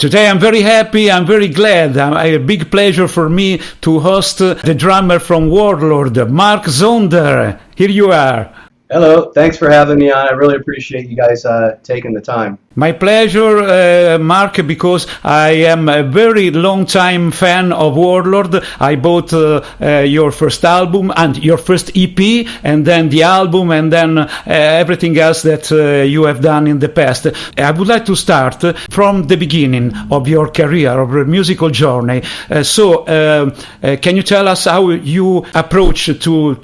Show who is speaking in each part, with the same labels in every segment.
Speaker 1: Today I'm very happy, I'm very glad. A big pleasure for me to host the drummer from Warlord, Mark Zonder. Here you are.
Speaker 2: Hello, thanks for having me on. I really appreciate you guys taking the time.
Speaker 1: My pleasure, Mark, because I am a very long-time fan of Warlord. I bought your first album and your first EP, and then the album, and then everything else that you have done in the past. I would like to start from the beginning of your career, of your musical journey. Can you tell us how you approach to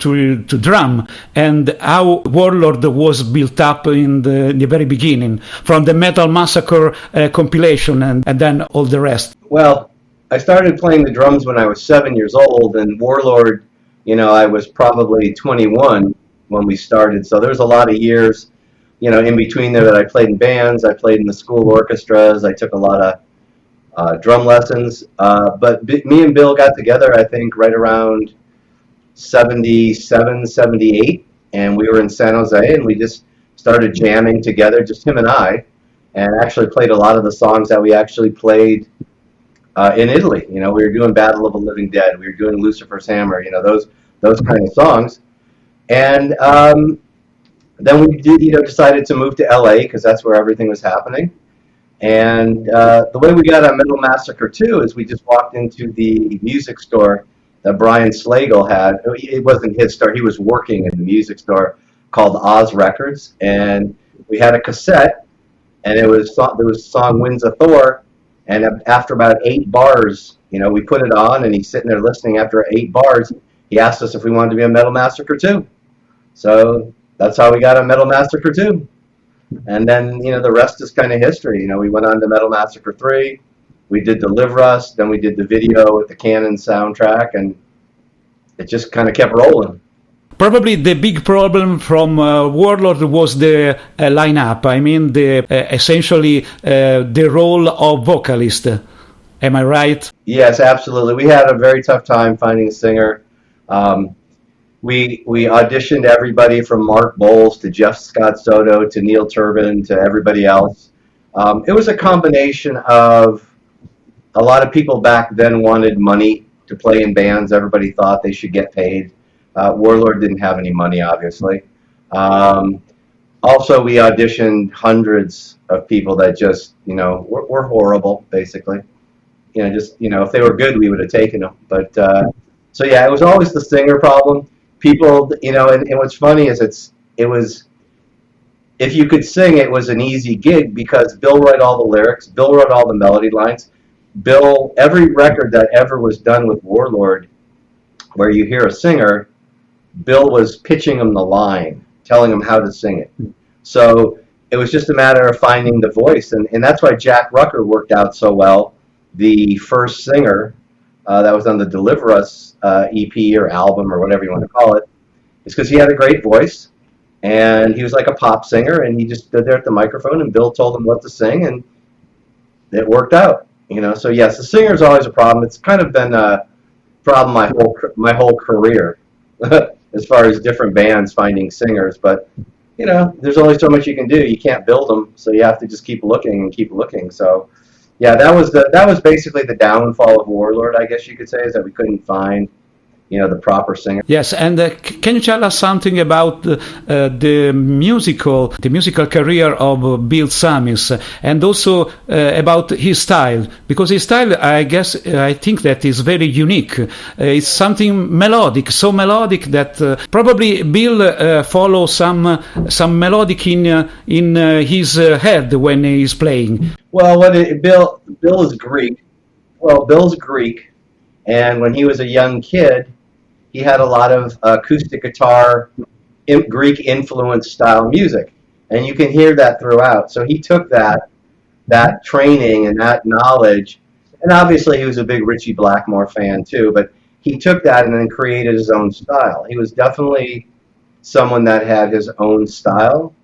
Speaker 1: drum and how Warlord was built up in the very beginning, from the Metal Massacre compilation and then all the rest?
Speaker 2: Well, I started playing the drums when I was 7 years old, and Warlord, I was probably 21 when we started, so there's a lot of years, in between there that I played in bands, I played in the school orchestras, I took a lot of drum lessons, but me and Bill got together, I think, right around 77, 78, and we were in San Jose, and we just started jamming together, just him and I, and actually played a lot of the songs that we actually played in Italy. We were doing Battle of the Living Dead, we were doing Lucifer's Hammer, those kind of songs. And then we decided to move to LA because that's where everything was happening. And the way we got on Metal Massacre 2 is we just walked into the music store that Brian Slagle had. It wasn't his store, he was working in the music store called Oz Records, and we had a cassette, and there was the song Winds of Thor, and after about 8 bars, we put it on, and he's sitting there listening. After 8 bars, he asked us if we wanted to be on Metal Massacre 2. So that's how we got on Metal Massacre 2. And then, the rest is kind of history. We went on to Metal Massacre 3, we did Deliver Us, then we did the video with the Canon soundtrack, and it just kind of kept rolling.
Speaker 1: Probably the big problem from Warlord was the lineup. I mean, essentially the role of vocalist. Am I right?
Speaker 2: Yes, absolutely. We had a very tough time finding a singer. We auditioned everybody from Mark Bowles to Jeff Scott Soto to Neil Turbin to everybody else. It was a combination of a lot of people back then wanted money to play in bands. Everybody thought they should get paid. Warlord didn't have any money, obviously. Also, we auditioned hundreds of people that just, were horrible, basically. If they were good, we would have taken them. But, so yeah, it was always the singer problem. People, and what's funny is it was, if you could sing, it was an easy gig because Bill wrote all the lyrics, Bill wrote all the melody lines. Bill, every record that ever was done with Warlord, where you hear a singer, Bill was pitching him the line, telling him how to sing it. So it was just a matter of finding the voice, and that's why Jack Rucker worked out so well. The first singer that was on the Deliver Us EP or album or whatever you want to call it, is because he had a great voice, and he was like a pop singer, and he just stood there at the microphone, and Bill told him what to sing, and it worked out. So yes, the singer is always a problem. It's kind of been a problem my whole career. As far as different bands finding singers, but there's only so much you can do. You can't build them, so you have to just keep looking and keep looking. So yeah, that was basically the downfall of Warlord, I guess you could say, is that we couldn't find the proper singer.
Speaker 1: Yes, and can you tell us something about the musical career of Bill Samis, and also about his style? Because his style, I think that is very unique. It's something melodic, so melodic that probably Bill follows some melodic in his head when he's playing.
Speaker 2: Well, Bill is Greek. Well, Bill's Greek, and when he was a young kid, he had a lot of acoustic guitar, Greek influence style music, and you can hear that throughout. So he took that training and that knowledge, and obviously he was a big Ritchie Blackmore fan too, but he took that and then created his own style. He was definitely someone that had his own style.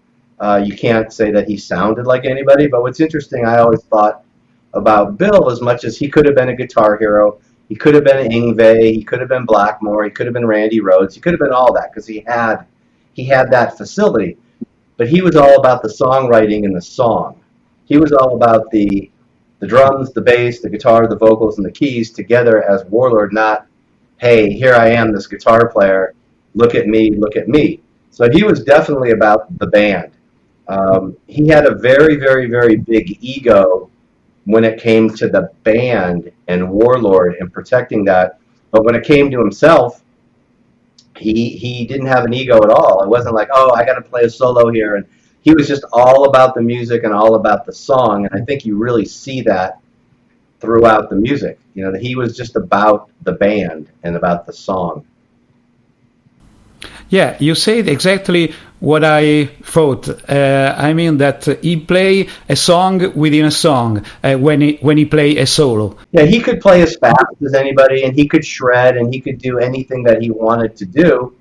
Speaker 2: You can't say that he sounded like anybody, but what's interesting, I always thought about Bill, as much as he could have been a guitar hero, he could have been Yngwie, he could have been Blackmore, he could have been Randy Rhoads, he could have been all that, because he had that facility. But he was all about the songwriting and the song. He was all about the the drums, the bass, the guitar, the vocals, and the keys together as Warlord, not, hey, here I am, this guitar player, look at me, look at me. So he was definitely about the band. He had a very, very, very big ego when it came to the band and Warlord and protecting that. But when it came to himself, he didn't have an ego at all. It wasn't like, oh, I got to play a solo here. And he was just all about the music and all about the song. And I think you really see that throughout the music. You know, that he was just about the band and about the song.
Speaker 1: Yeah, you said exactly what I thought. I mean that he play a song within a song when he play a solo.
Speaker 2: Yeah, he could play as fast as anybody, and he could shred, and he could do anything that he wanted to do,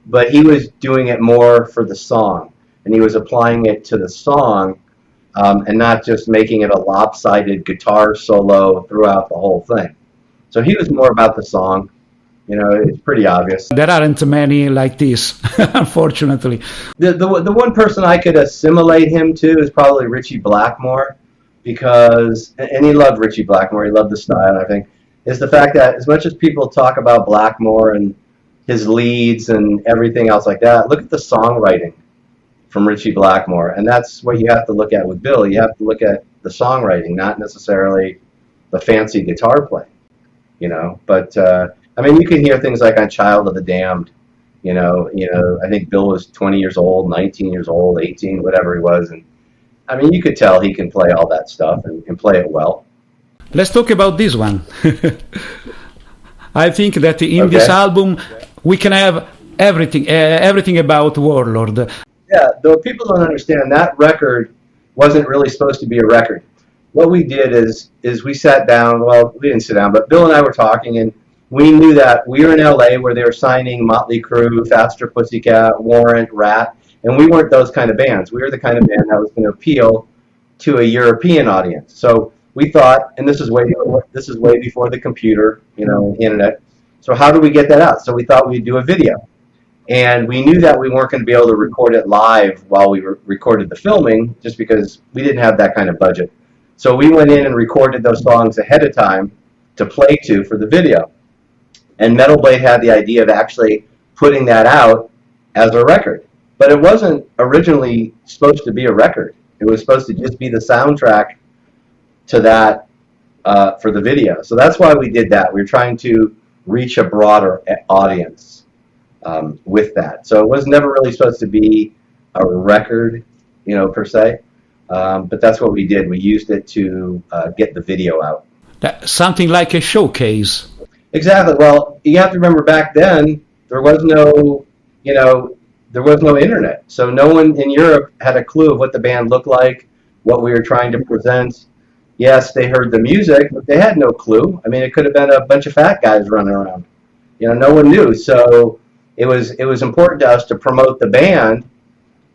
Speaker 2: but he was doing it more for the song, and he was applying it to the song, and not just making it a lopsided guitar solo throughout the whole thing. So he was more about the song. You know, it's pretty obvious.
Speaker 1: There aren't many like this, unfortunately.
Speaker 2: The one person I could assimilate him to is probably Ritchie Blackmore, because, and he loved Ritchie Blackmore, he loved the style, I think, is the fact that as much as people talk about Blackmore and his leads and everything else like that, look at the songwriting from Ritchie Blackmore, and that's what you have to look at with Bill. You have to look at the songwriting, not necessarily the fancy guitar playing, you know, but I mean, you can hear things like on Child of the Damned, you know, I think Bill was 20 years old, 19 years old, 18, whatever he was. And I mean, you could tell he can play all that stuff and play it well.
Speaker 1: Let's talk about this one. I think that in this album, we can have everything about Warlord.
Speaker 2: Yeah, though people don't understand, that record wasn't really supposed to be a record. What we did is we sat down, well, we didn't sit down, but Bill and I were talking, and we knew that we were in LA where they were signing Motley Crue, Faster Pussycat, Warrant, Rat, and we weren't those kind of bands. We were the kind of band that was going to appeal to a European audience. So we thought, and this is way before the computer, you know, internet. So how do we get that out? So we thought we'd do a video. And we knew that we weren't going to be able to record it live while we recorded the filming, just because we didn't have that kind of budget. So we went in and recorded those songs ahead of time to play to for the video. And Metal Blade had the idea of actually putting that out as a record. But it wasn't originally supposed to be a record. It was supposed to just be the soundtrack to that for the video. So that's why we did that. We were trying to reach a broader audience with that. So it was never really supposed to be a record, you know, per se. But that's what we did. We used it to get the video out.
Speaker 1: Something like a showcase.
Speaker 2: Exactly. Well, you have to remember back then there was no, you know, there was no internet. So no one in Europe had a clue of what the band looked like, what we were trying to present. Yes, they heard the music, but they had no clue. I mean, it could have been a bunch of fat guys running around. You know, no one knew. So it was important to us to promote the band.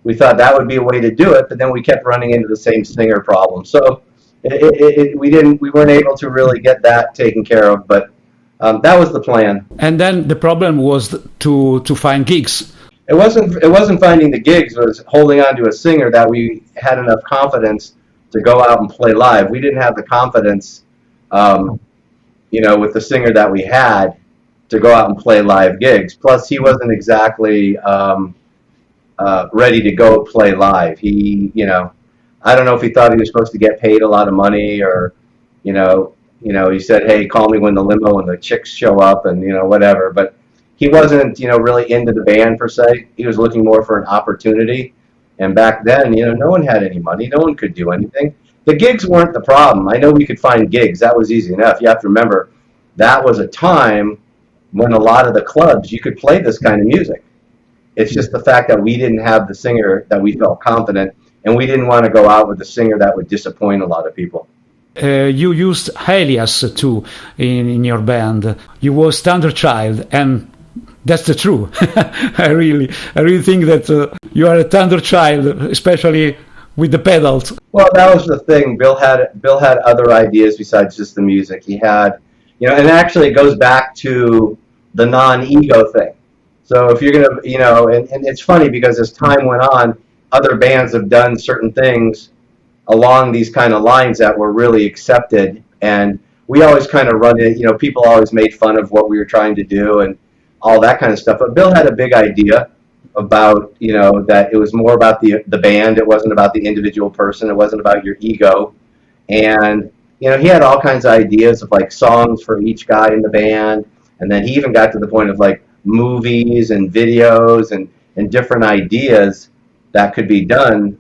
Speaker 2: We thought that would be a way to do it, but then we kept running into the same singer problem. So we weren't able to really get that taken care of, but that was the plan.
Speaker 1: And then the problem was to find gigs.
Speaker 2: It wasn't finding the gigs. It was holding on to a singer that we had enough confidence to go out and play live. We didn't have the confidence, you know, with the singer that we had to go out and play live gigs. Plus, he wasn't exactly ready to go play live. He, you know, I don't know if he thought he was supposed to get paid a lot of money, or, you know, he said, hey, call me when the limo and the chicks show up, and, you know, whatever. But he wasn't, you know, really into the band per se. He was looking more for an opportunity. And back then, you know, no one had any money. No one could do anything. The gigs weren't the problem. I know we could find gigs. That was easy enough. You have to remember, that was a time when a lot of the clubs, you could play this kind of music. It's just the fact that we didn't have the singer that we felt confident, and we didn't want to go out with a singer that would disappoint a lot of people.
Speaker 1: You used alias too in your band. You was Thunder Child, and that's the truth. I really think that you are a Thunder Child, especially with the pedals.
Speaker 2: Well, that was the thing. Bill had other ideas besides just the music. He had, you know, and actually it goes back to the non-ego thing. So if you're gonna, you know, and it's funny because as time went on, other bands have done certain things along these kind of lines that were really accepted. And we always kind of run it, people always made fun of what we were trying to do and all that kind of stuff. But Bill had a big idea about, that it was more about the band. It wasn't about the individual person. It wasn't about your ego. And, he had all kinds of ideas of like songs for each guy in the band. And then he even got to the point of like movies and videos and different ideas that could be done,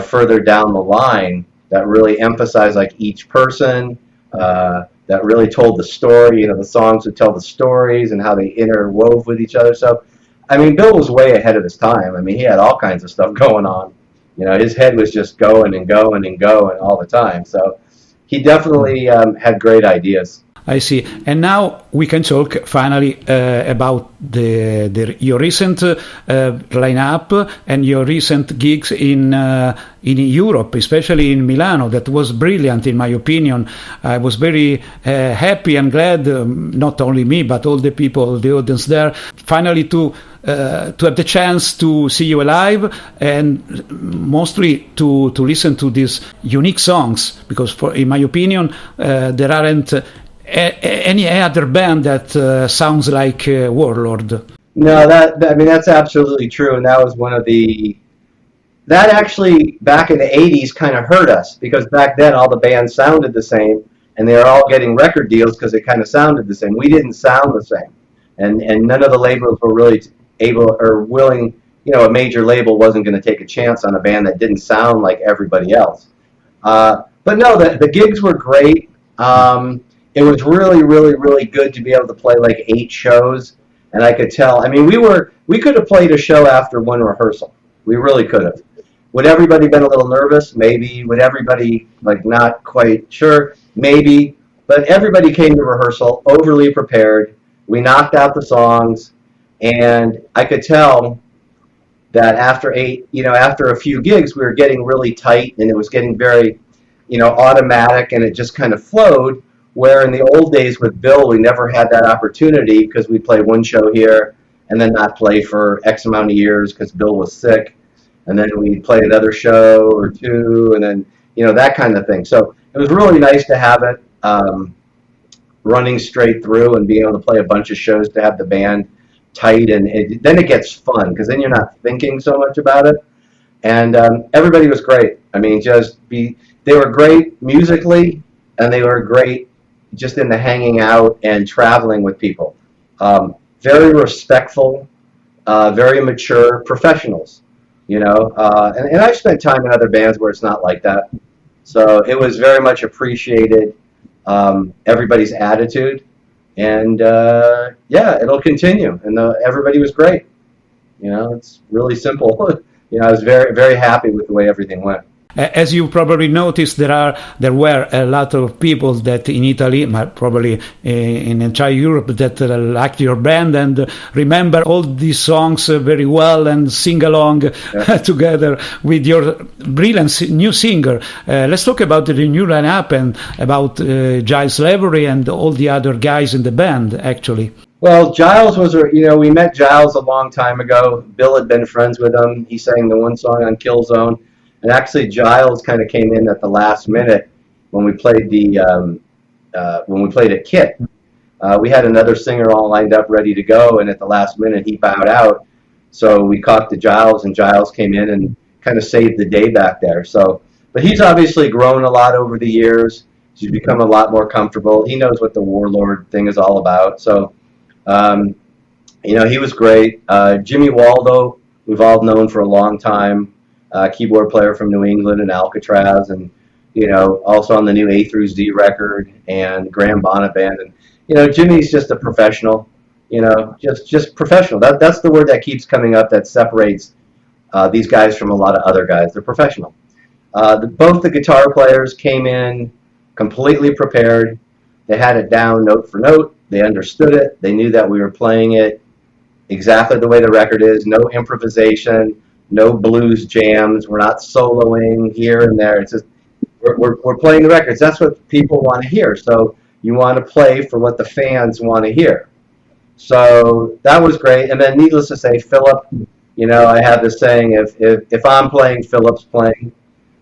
Speaker 2: further down the line that really emphasized like each person, that really told the story. The songs would tell the stories and how they interwove with each other. So, Bill was way ahead of his time. He had all kinds of stuff going on. His head was just going and going and going all the time. So he definitely had great ideas.
Speaker 1: I see. And now we can talk finally about your recent lineup and your recent gigs in Europe, especially in Milano. That was brilliant, in my opinion. I was very happy and glad, not only me, but all the people, the audience there, finally to have the chance to see you alive and mostly to listen to these unique songs, because in my opinion there aren't any other band that sounds like Warlord.
Speaker 2: No, that's absolutely true, and that was one of that actually back in the 80s kind of hurt us, because back then all the bands sounded the same and they were all getting record deals because they kind of sounded the same. We didn't sound the same, and none of the labels were really able or willing. A major label wasn't going to take a chance on a band that didn't sound like everybody else. But no, the gigs were great. It was really, really, really good to be able to play like 8 shows, and I could tell. We could have played a show after one rehearsal. We really could have. Would everybody been a little nervous? Maybe. Would everybody like not quite sure? Maybe. But everybody came to rehearsal overly prepared. We knocked out the songs, and I could tell that after a few gigs, we were getting really tight, and it was getting very, automatic, and it just kind of flowed. Where in the old days with Bill, we never had that opportunity because we'd play one show here and then not play for X amount of years because Bill was sick. And then we'd play another show or two, and then, that kind of thing. So it was really nice to have it running straight through and being able to play a bunch of shows to have the band tight. And then it gets fun because then you're not thinking so much about it. And everybody was great. They were great musically, and they were great just in the hanging out and traveling with people. Very respectful, very mature professionals, and I've spent time in other bands where it's not like that. So it was very much appreciated, everybody's attitude, and it'll continue. And everybody was great. It's really simple. I was very, very happy with the way everything went.
Speaker 1: As you probably noticed, there were a lot of people that in Italy, probably in entire Europe, that liked your band and remember all these songs very well and sing along together with your brilliant new singer. Let's talk about the new lineup and about Giles Lavery and all the other guys in the band, actually.
Speaker 2: Well, Giles was, we met Giles a long time ago. Bill had been friends with him. He sang the one song on Killzone. And actually, Giles kind of came in at the last minute when we played a kit. We had another singer all lined up, ready to go, and at the last minute he bowed out. So we talked to Giles, and Giles came in and kind of saved the day back there. So, but he's obviously grown a lot over the years. He's become a lot more comfortable. He knows what the Warlord thing is all about. So, he was great. Jimmy Waldo, we've all known for a long time. Keyboard player from New England and Alcatraz, and also on the new A through Z record and Graham Bonnet Band. And Jimmy's just a professional. Just professional. That's the word that keeps coming up that separates these guys from a lot of other guys. They're professional. Both the guitar players came in completely prepared. They had it down note for note. They understood it. They knew that we were playing it exactly the way the record is. No improvisation. No blues jams. We're not soloing here and there. It's just we're playing the records. That's what people want to hear. So you want to play for what the fans want to hear. So that was great. And then, needless to say, Philip. I have this saying: if I'm playing, Philip's playing.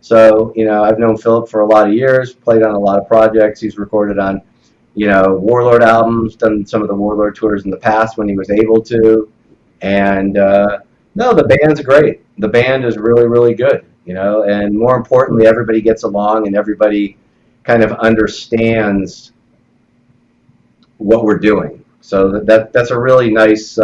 Speaker 2: So, I've known Philip for a lot of years, played on a lot of projects. He's recorded on, Warlord albums, done some of the Warlord tours in the past when he was able to. And, no, the band's great. The band is really, really good, and more importantly, everybody gets along and everybody kind of understands what we're doing. So that's a really nice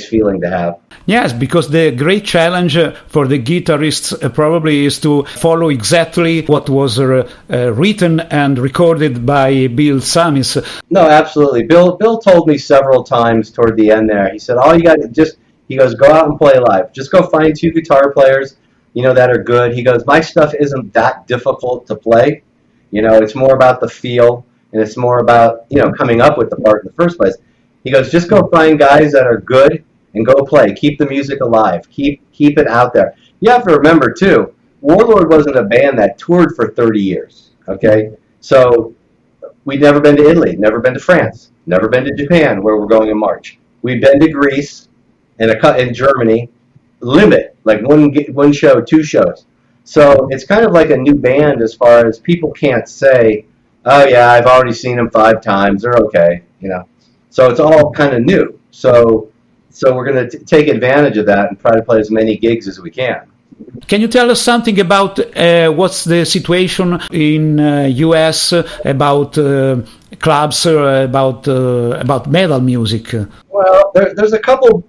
Speaker 2: feeling to have.
Speaker 1: Yes, because the great challenge for the guitarists probably is to follow exactly what was written and recorded by Bill Samis.
Speaker 2: No, absolutely. Bill told me several times toward the end there. He said, all you got to he goes, go out and play live. Just go find 2 guitar players, that are good. He goes, my stuff isn't that difficult to play. It's more about the feel, and it's more about, coming up with the part in the first place. He goes, just go find guys that are good and go play. Keep the music alive. Keep it out there. You have to remember, too, Warlord wasn't a band that toured for 30 years, okay? So we'd never been to Italy, never been to France, never been to Japan, where we're going in March. We'd been to Greece and in Germany, limit, like one show, 2 shows. So it's kind of like a new band as far as people can't say, oh, yeah, I've already seen them 5 times. They're okay, So it's all kind of new. So we're going to take advantage of that and try to play as many gigs as we can.
Speaker 1: Can you tell us something about what's the situation in US about clubs, about metal music?
Speaker 2: Well, there's a couple,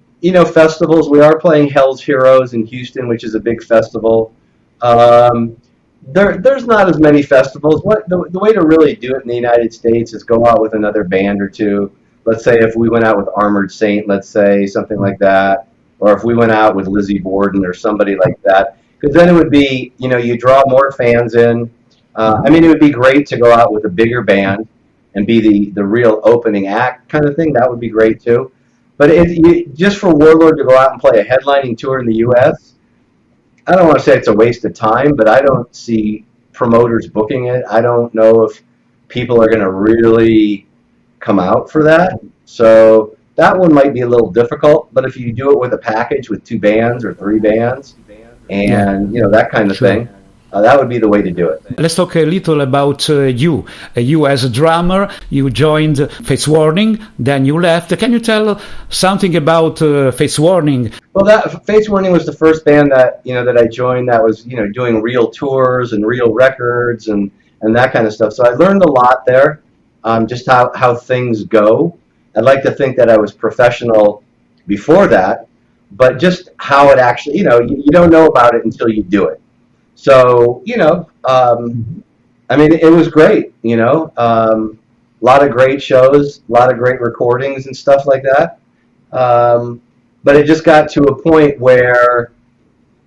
Speaker 2: festivals. We are playing Hell's Heroes in Houston, which is a big festival. There's not as many festivals. The way to really do it in the United States is go out with another band or two. Let's say if we went out with Armored Saint, let's say something like that, or if we went out with Lizzie Borden or somebody like that, because then it would be, you draw more fans in. It would be great to go out with a bigger band and be the real opening act kind of thing. That would be great too. But just for Warlord to go out and play a headlining tour in the U.S., I don't want to say it's a waste of time, but I don't see promoters booking it. I don't know if people are going to really come out for that. So that one might be a little difficult, but if you do it with a package with 2 bands or 3 bands and, that kind of thing, that would be the way to do it.
Speaker 1: Let's talk a little about you. You as a drummer, you joined Face Warning, then you left. Can you tell something about Face Warning?
Speaker 2: Well, that Face Warning was the first band that that I joined that was doing real tours and real records and that kind of stuff. So I learned a lot there, just how things go. I'd like to think that I was professional before that, but just how it actually you don't know about it until you do it. So, it was great, a lot of great shows, a lot of great recordings and stuff like that. But it just got to a point where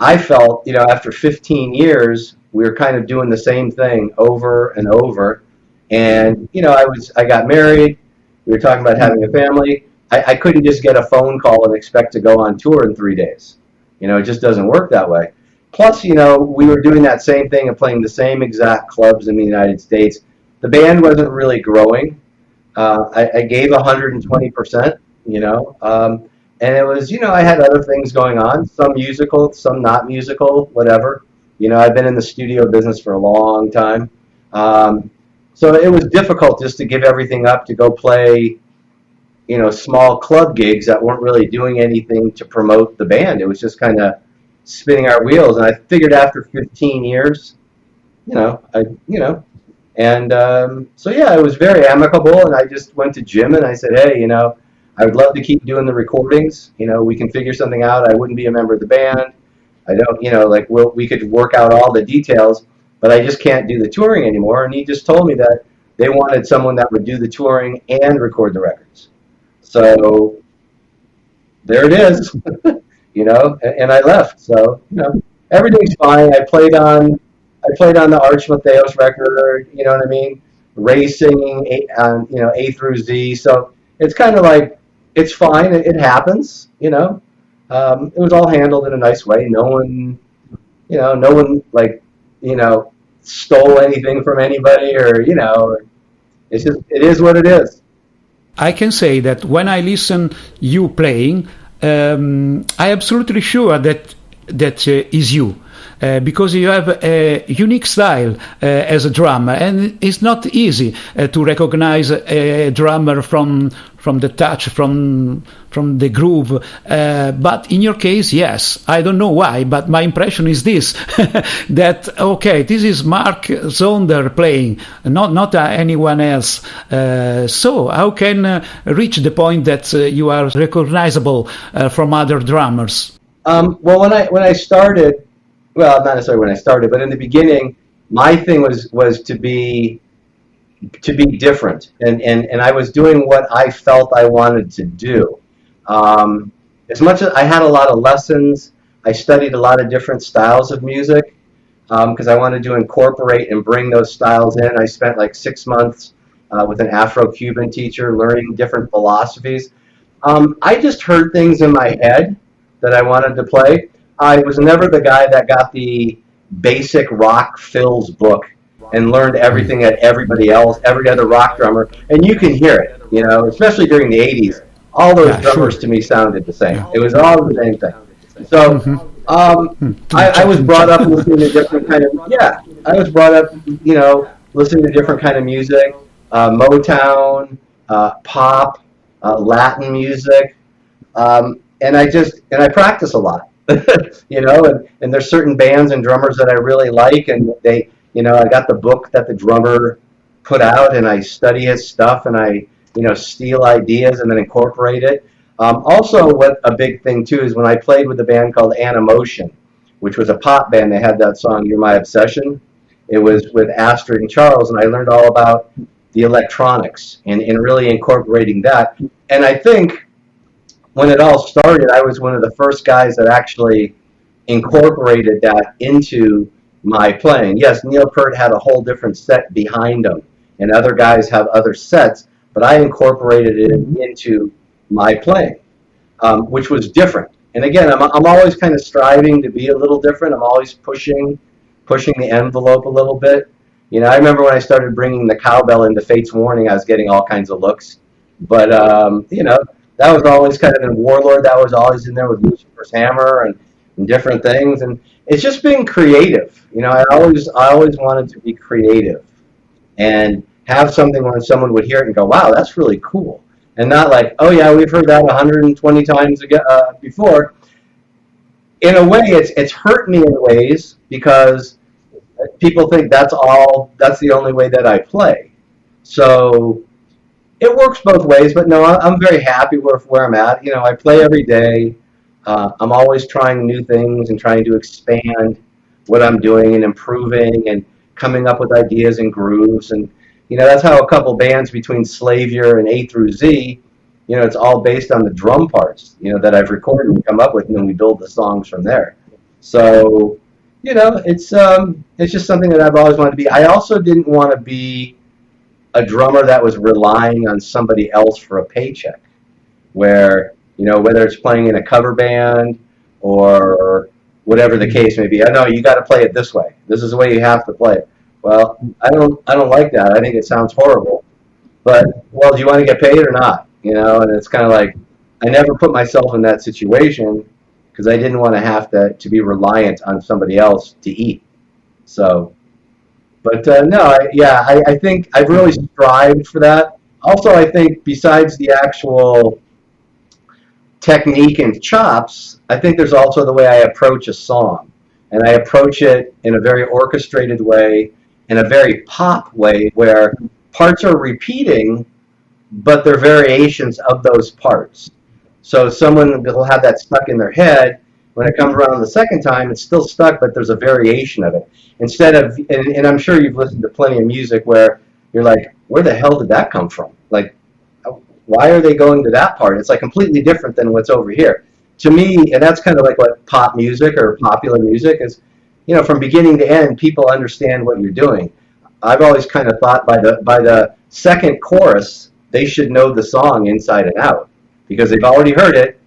Speaker 2: I felt, after 15 years, we were kind of doing the same thing over and over. And, I got married. We were talking about having a family. I couldn't just get a phone call and expect to go on tour in 3 days. It just doesn't work that way. Plus, we were doing that same thing and playing the same exact clubs in the United States. The band wasn't really growing. I gave 120%, and it was, I had other things going on, some musical, some not musical, whatever. I've been in the studio business for a long time. So it was difficult just to give everything up to go play, small club gigs that weren't really doing anything to promote the band. It was just kind of spinning our wheels, and I figured after 15 years, so yeah, it was very amicable, and I just went to Jim and I said, hey, I would love to keep doing the recordings. We can figure something out. I wouldn't be a member of the band. I don't, we could work out all the details, but I just can't do the touring anymore. And he just told me that they wanted someone that would do the touring and record the records. So there it is. And I left. So, everything's fine. I played on the Arch Mattheos record, racing, A through Z. So it's kind of like, it's fine. It happens, It was all handled in a nice way. No one stole anything from anybody or, it's just, it is what it is.
Speaker 1: I can say that when I listen you playing, I am absolutely sure that is you. because you have a unique style as a drummer, and it's not easy to recognize a drummer from the touch, from the groove. But in your case, yes, I don't know why, but my impression is this, that, okay, this is Mark Zonder playing, not anyone else. So how can reach the point that you are recognizable from other drummers?
Speaker 2: Well, when I started, well, not necessarily when I started, but in the beginning, my thing was to be different, and I was doing what I felt I wanted to do. As much as I had a lot of lessons, I studied a lot of different styles of music because I wanted to incorporate and bring those styles in. I spent like 6 months with an Afro-Cuban teacher learning different philosophies. I just heard things in my head that I wanted to play. I was never the guy that got the basic rock fills book and learned everything that everybody else, every other rock drummer, and you can hear it, you know, especially during the 80s. All those drummers to me sounded the same. It was all the same thing. So I was brought up listening to different kind of, I was brought up, you know, listening to different kind of music, Motown, pop, Latin music, and I practice a lot, you know, and there's certain bands and drummers that I really like, and they, you know, I got the book that the drummer put out, and I study his stuff, and I, you know, steal ideas and then incorporate it. Also, what a big thing too is when I played with a band called Animotion, which was a pop band. They had that song "You're My Obsession." It was with Astrid and Charles, and I learned all about the electronics and really incorporating that. And I think when it all started, I was one of the first guys that actually incorporated that into my playing. Yes, Neil Peart had a whole different set behind him, and other guys have other sets, but I incorporated it into my playing, which was different. And again, I'm always kind of striving to be a little different. I'm always pushing the envelope a little bit. You know, I remember when I started bringing the cowbell into Fate's Warning, I was getting all kinds of looks. But, you know, that was always kind of in Warlord. That was always in there with Lucifer's Hammer and different things. And it's just being creative. You know, I always wanted to be creative and have something when someone would hear it and go, wow, that's really cool. And not like, oh, yeah, we've heard that 120 times before. In a way, it's hurt me in ways because people think that's the only way that I play. So it works both ways, but no, I'm very happy where I'm at. You know, I play every day. I'm always trying new things and trying to expand what I'm doing and improving and coming up with ideas and grooves. And, you know, that's how a couple bands between Slavier and A through Z, you know, it's all based on the drum parts, you know, that I've recorded and come up with, and then we build the songs from there. So, you know, it's just something that I've always wanted to be. I also didn't want to be a drummer that was relying on somebody else for a paycheck, where, you know, whether it's playing in a cover band or whatever the case may be. I know you got to play it this way. This is the way you have to play it. Well, I don't like that. I think it sounds horrible. But, well, do you want to get paid or not? You know, and it's kind of like, I never put myself in that situation because I didn't want to have to be reliant on somebody else to eat. So, but no, I think I've really strived for that. Also, I think besides the actual technique and chops, I think there's also the way I approach a song. And I approach it in a very orchestrated way, in a very pop way, where parts are repeating, but they're variations of those parts. So someone will have that stuck in their head. When it comes around the second time, it's still stuck, but there's a variation of it. Instead of, and I'm sure you've listened to plenty of music where you're like, where the hell did that come from? Like, why are they going to that part? It's like completely different than what's over here. To me, and that's kind of like what pop music or popular music is, you know, from beginning to end, people understand what you're doing. I've always kind of thought by the second chorus, they should know the song inside and out because they've already heard it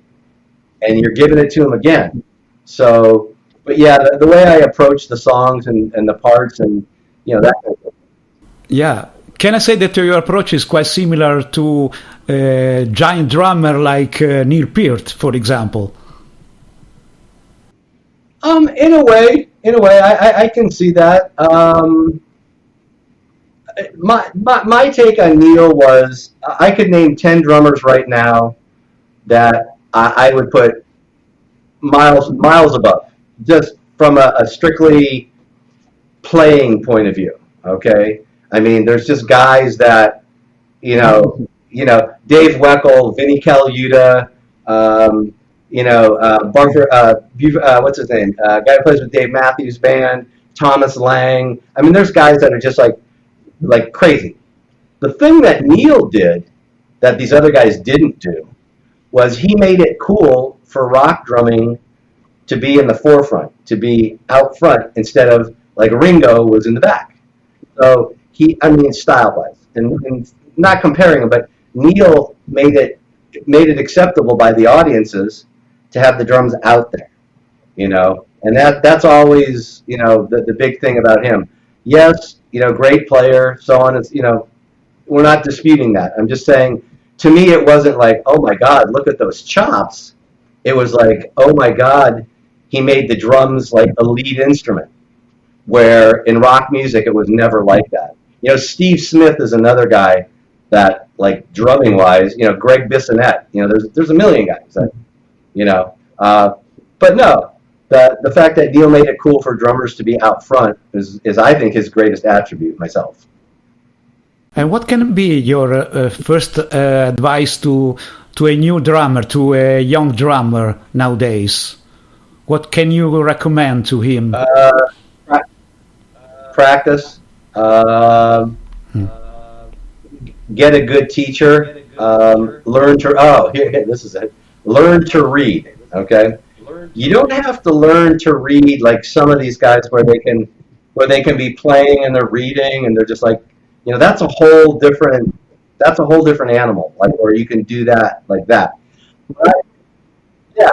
Speaker 2: and you're giving it to them again. So, but yeah, the way I approach the songs and the parts and, you know, that kind of thing.
Speaker 1: Yeah. Can I say that your approach is quite similar to a giant drummer like Neil Peart, for example?
Speaker 2: In a way, in a way, I can see that. My take on Neil was I could name 10 drummers right now that I would put miles above, just from a strictly playing point of view. Okay, I mean, there's just guys that Dave Weckl, Vinnie Colaiuta, Barker, what's his name? Guy who plays with Dave Matthews Band, Thomas Lang. I mean, there's guys that are just like crazy. The thing that Neil did that these other guys didn't do was he made it cool for rock drumming to be in the forefront, to be out front, instead of like Ringo was in the back. So style-wise, and not comparing them, but Neil made it acceptable by the audiences to have the drums out there, and that's always, the big thing about him. Yes, great player, so on. It's, we're not disputing that. I'm just saying, to me, it wasn't like, oh my God, look at those chops. It was like, oh my God, he made the drums like a lead instrument, where in rock music, it was never like that. Steve Smith is another guy that, like, drumming wise, Greg Bissonette, there's a million guys that, but no, the fact that Neil made it cool for drummers to be out front is I think his greatest attribute myself.
Speaker 1: And what can be your first advice to a new drummer, to a young drummer nowadays? What can you recommend to him?
Speaker 2: Practice. Get a good teacher. Learn to. This is it. Learn to read. Okay. You don't have to learn to read like some of these guys where they can be playing and they're reading and they're just like, that's a whole different animal. Like, or you can do that like that. But, yeah.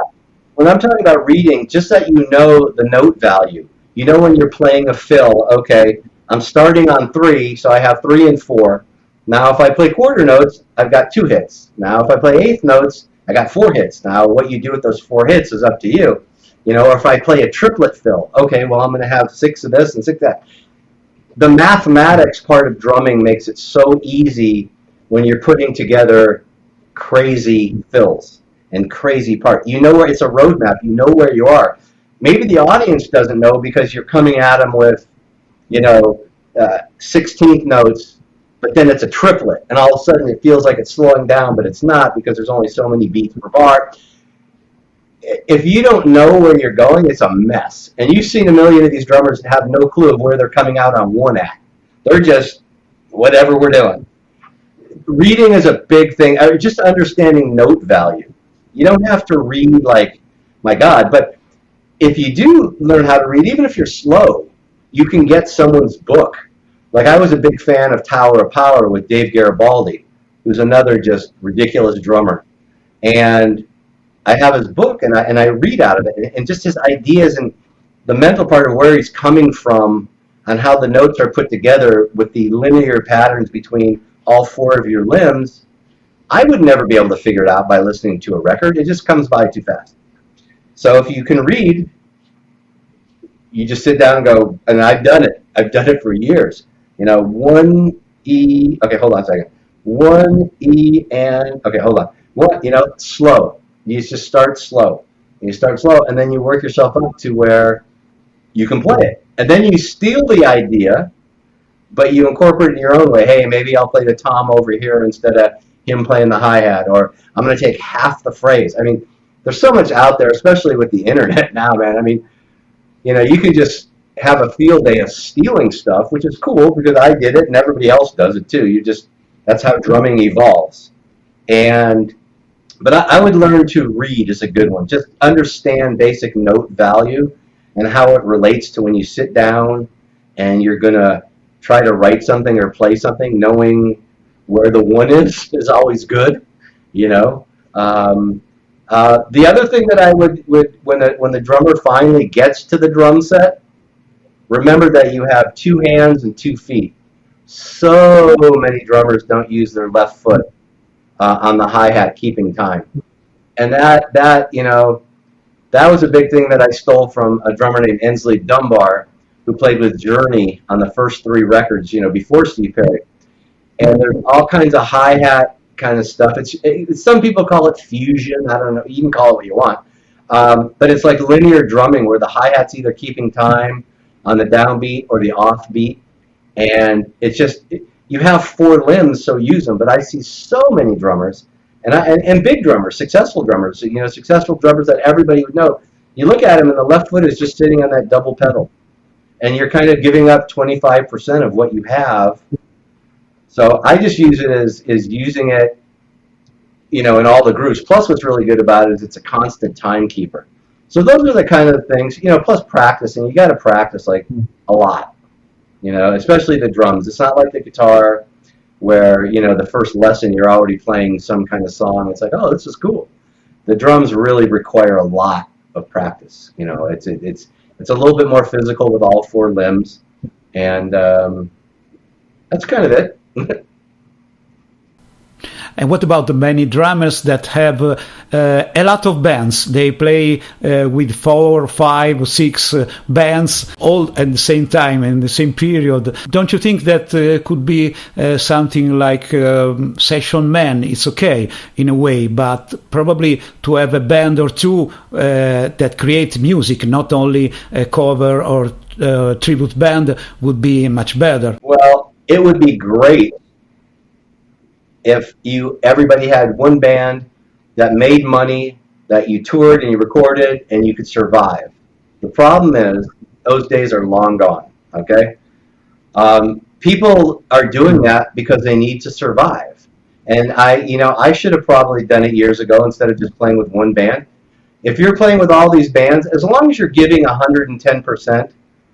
Speaker 2: When I'm talking about reading, just that the note value. When you're playing a fill, okay, I'm starting on 3, so I have 3 and 4. Now if I play quarter notes, I've got 2 hits. Now if I play eighth notes, I got 4 hits. Now what you do with those 4 hits is up to you. Or if I play a triplet fill, okay, well, I'm going to have 6 of this and 6 of that. The mathematics part of drumming makes it so easy when you're putting together crazy fills and crazy parts. Where it's a roadmap. You know where you are. Maybe the audience doesn't know because you're coming at them with, 16th notes, but then it's a triplet, and all of a sudden it feels like it's slowing down, but it's not because there's only so many beats per bar. If you don't know where you're going, it's a mess. And you've seen a million of these drummers that have no clue of where they're coming out on one act. They're just whatever we're doing. Reading is a big thing. Just understanding note value. You don't have to read like, my God, but if you do learn how to read, even if you're slow, you can get someone's book. Like, I was a big fan of Tower of Power with Dave Garibaldi, who's another just ridiculous drummer. And I have his book, and I read out of it, and just his ideas and the mental part of where he's coming from on how the notes are put together with the linear patterns between all 4 of your limbs. I would never be able to figure it out by listening to a record. It just comes by too fast. So if you can read, you just sit down and go, and I've done it. I've done it for years. 1 E, okay, hold on a second. 1 E and, okay, hold on. Slow. You just start slow. You start slow, and then you work yourself up to where you can play it. And then you steal the idea, but you incorporate it in your own way. Hey, maybe I'll play the tom over here instead of him playing the hi-hat, or I'm going to take half the phrase. I mean, there's so much out there, especially with the internet now, man. I mean, you can just have a field day of stealing stuff, which is cool because I did it and everybody else does it too. That's how drumming evolves. But I would learn to read is a good one. Just understand basic note value and how it relates to when you sit down and you're going to try to write something or play something. Knowing where the 1 is always good, The other thing that I would when the drummer finally gets to the drum set, remember that you have 2 hands and 2 feet. So many drummers don't use their left foot on the hi-hat keeping time. And that that was a big thing that I stole from a drummer named Ensley Dunbar, who played with Journey on the first 3 records, before Steve Perry. And there's all kinds of hi-hat kind of stuff. It's some people call it fusion. I don't know. You can call it what you want. But it's like linear drumming where the hi-hat's either keeping time on the downbeat or the offbeat. And it's just, you have 4 limbs, so use them. But I see so many drummers, and big drummers, successful drummers, successful drummers that everybody would know. You look at them and the left foot is just sitting on that double pedal. And you're kind of giving up 25% of what you have. So I just use it as using it, in all the grooves. Plus, what's really good about it is it's a constant timekeeper. So those are the kind of things, plus practicing. You got to practice like a lot, especially the drums. It's not like the guitar where, the first lesson you're already playing some kind of song. It's like, oh, this is cool. The drums really require a lot of practice. It's a little bit more physical with all 4 limbs, and that's kind of it.
Speaker 1: And what about the many drummers that have a lot of bands? They play with 4, 5, 6 bands all at the same time in the same period. Don't you think that could be something like session man? It's okay in a way, but probably to have a band or 2 that create music, not only a cover or tribute band, would be much better.
Speaker 2: Well, it would be great if everybody had one band that made money, that you toured and you recorded and you could survive. The problem is those days are long gone. Okay, people are doing that because they need to survive, and I should have probably done it years ago instead of just playing with one band. If you're playing with all these bands, as long as you're giving 110%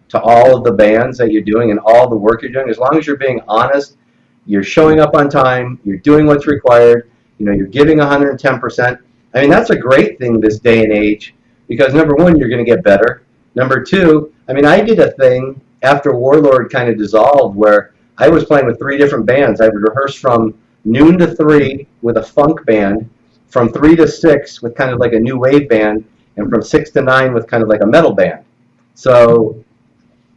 Speaker 2: to all of the bands that you're doing and all the work you're doing, as long as you're being honest, you're showing up on time, you're doing what's required, you're giving 110%. I mean, that's a great thing this day and age, because number one, you're going to get better. Number two, I did a thing after Warlord kind of dissolved where I was playing with 3 different bands. I would rehearse from noon to 3 with a funk band, from 3 to 6 with kind of like a new wave band, and from 6 to 9 with kind of like a metal band. So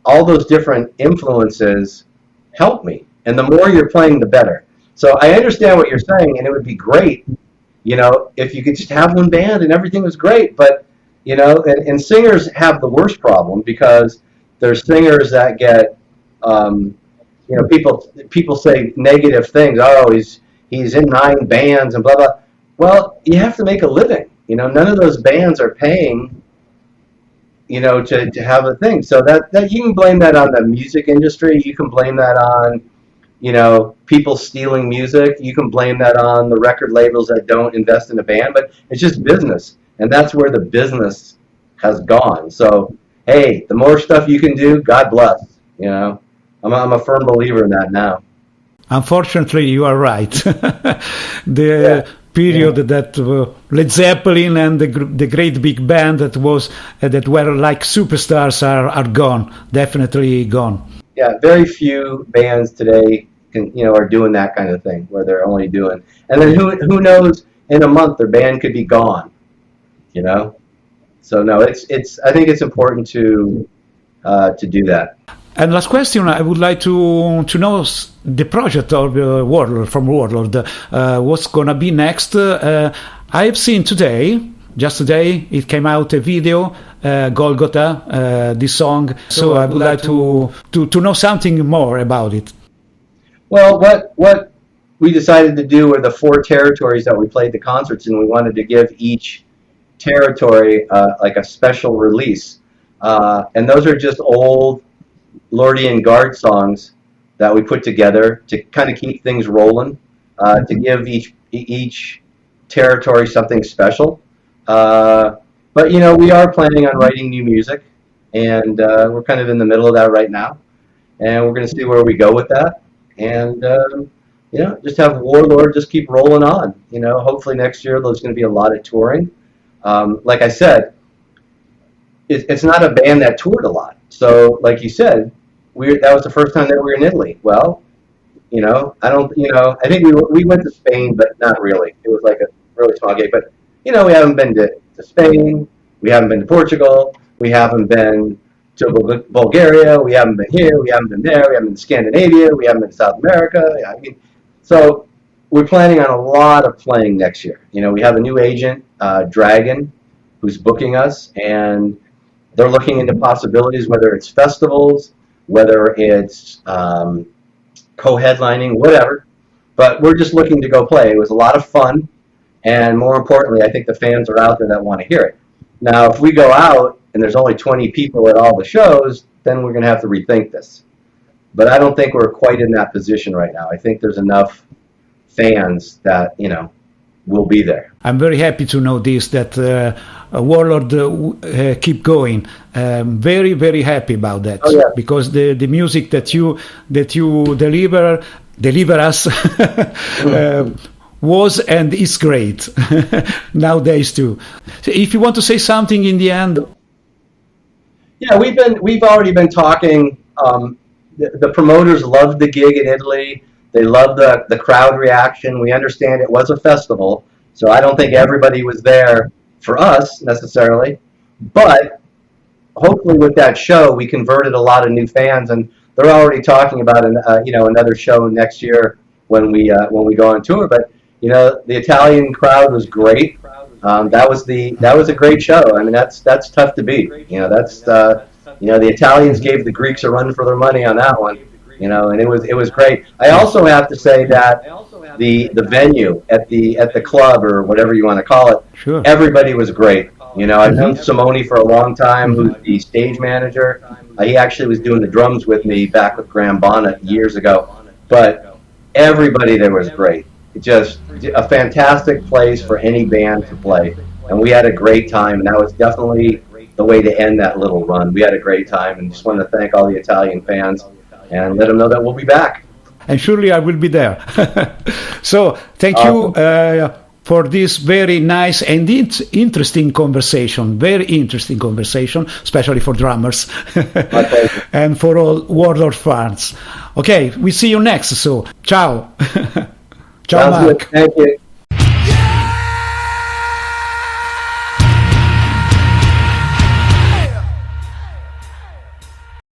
Speaker 2: all those different influences help me. And the more you're playing, the better. So I understand what you're saying, and it would be great, if you could just have one band and everything was great. But, and singers have the worst problem because there's singers that get, people say negative things. Oh, he's in 9 bands and blah, blah. Well, you have to make a living. None of those bands are paying, to have a thing. So that you can blame that on the music industry. You can blame that on, people stealing music. You can blame that on the record labels that don't invest in a band, but it's just business. And that's where the business has gone. So, hey, the more stuff you can do, God bless, I'm a firm believer in that now.
Speaker 1: Unfortunately, you are right. Period that Led Zeppelin and the great big band that were like superstars are gone, definitely gone.
Speaker 2: Yeah, very few bands today are doing that kind of thing where they're only doing, and then who knows, in a month their band could be gone, So no, I think it's important to do that.
Speaker 1: And last question, I would like to know the project of Warlord. What's gonna be next? I have seen just today, it came out a video, Golgotha, this song. So I would like to know something more about it.
Speaker 2: Well, what we decided to do were the 4 territories that we played the concerts in. We wanted to give each territory like a special release, and those are just old Lordian Guard songs that we put together to kind of keep things rolling, to give each territory something special. But we are planning on writing new music, and we're kind of in the middle of that right now, and we're going to see where we go with that, and just have Warlord just keep rolling on. Hopefully next year there's going to be a lot of touring. Like I said, it's not a band that toured a lot. So, like you said, that was the first time that we were in Italy. Well, I think we went to Spain, but not really. It was like a really small gig. But we haven't been to Spain. We haven't been to Portugal. We haven't been to Bulgaria. We haven't been here. We haven't been there. We haven't been to Scandinavia. We haven't been to South America. I mean, so we're planning on a lot of playing next year. You know, we have a new agent, Dragon, who's booking us, and they're looking into possibilities, whether it's festivals, whether it's co-headlining, whatever. But we're just looking to go play. It was a lot of fun, and more importantly, I think the fans are out there that want to hear it. Now, if we go out and there's only 20 people at all the shows, then we're going to have to rethink this. But I don't think we're quite in that position right now. I think there's enough fans that, you know, will be there.
Speaker 1: I'm very happy to know this, that Warlord keep going. Very, very happy about that.
Speaker 2: Oh, yeah.
Speaker 1: Because the music that you deliver us was and is great nowadays too. So if you want to say something in the end.
Speaker 2: Yeah, we've already been talking. The promoters loved the gig in Italy. They loved the crowd reaction. We understand it was a festival, so I don't think everybody was there for us necessarily. But hopefully, with that show, we converted a lot of new fans, and they're already talking about another show next year when we go on tour. But you know, the Italian crowd was great. That was a great show. I mean, that's tough to beat. You know, the Italians gave the Greeks a run for their money on that one. You know, and it was great. I also have to say that the venue at the club, or whatever you want to call it,
Speaker 1: sure,
Speaker 2: everybody was great. You know, I've known Simone for a long time, who's the stage manager. He actually was doing the drums with me back with Graham Bonnet years ago. But everybody there was great. Just a fantastic place for any band to play. And we had a great time, and that was definitely the way to end that little run. We had a great time, and just wanted to thank all the Italian fans and let them know that we'll be back.
Speaker 1: And surely I will be there. So thank you for this very nice and interesting conversation. Very interesting conversation, especially for drummers and for all Warlord fans. Okay, we see you next. So ciao. Ciao,
Speaker 2: Sounds
Speaker 1: Mark.
Speaker 2: good. Thank you.